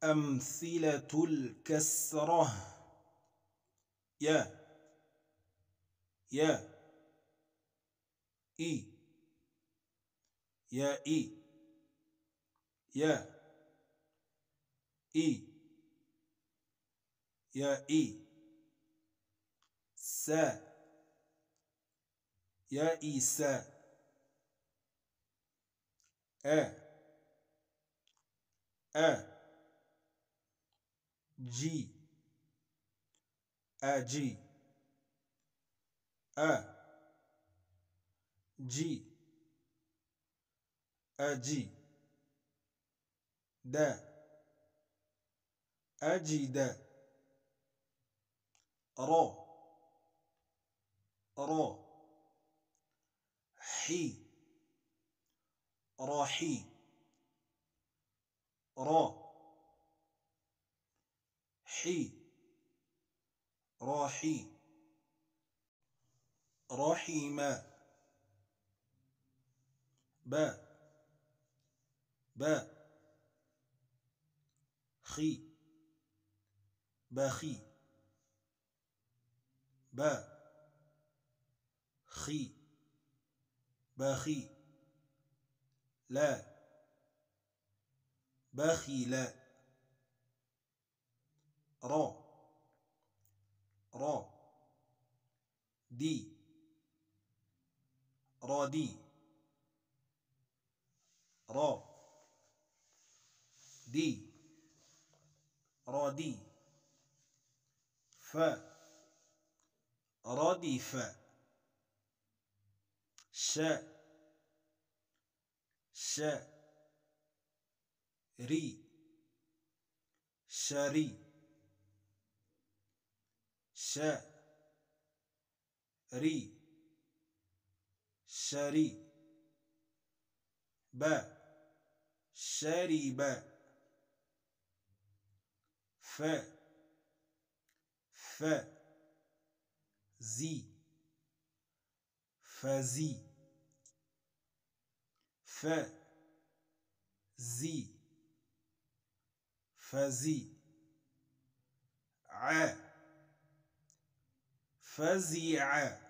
أمثلة الكسرة يا يا إي يا إي يا إي يا إي سا يا إيسا أ جي أجي جي أجي دا أجد رو حي راحي حي راحي رحيم با خي بخي خي بخي لا بخيل را دي رادي دي رادي ردف ري شري ري شري شرب زي فزي زي فزي فزيع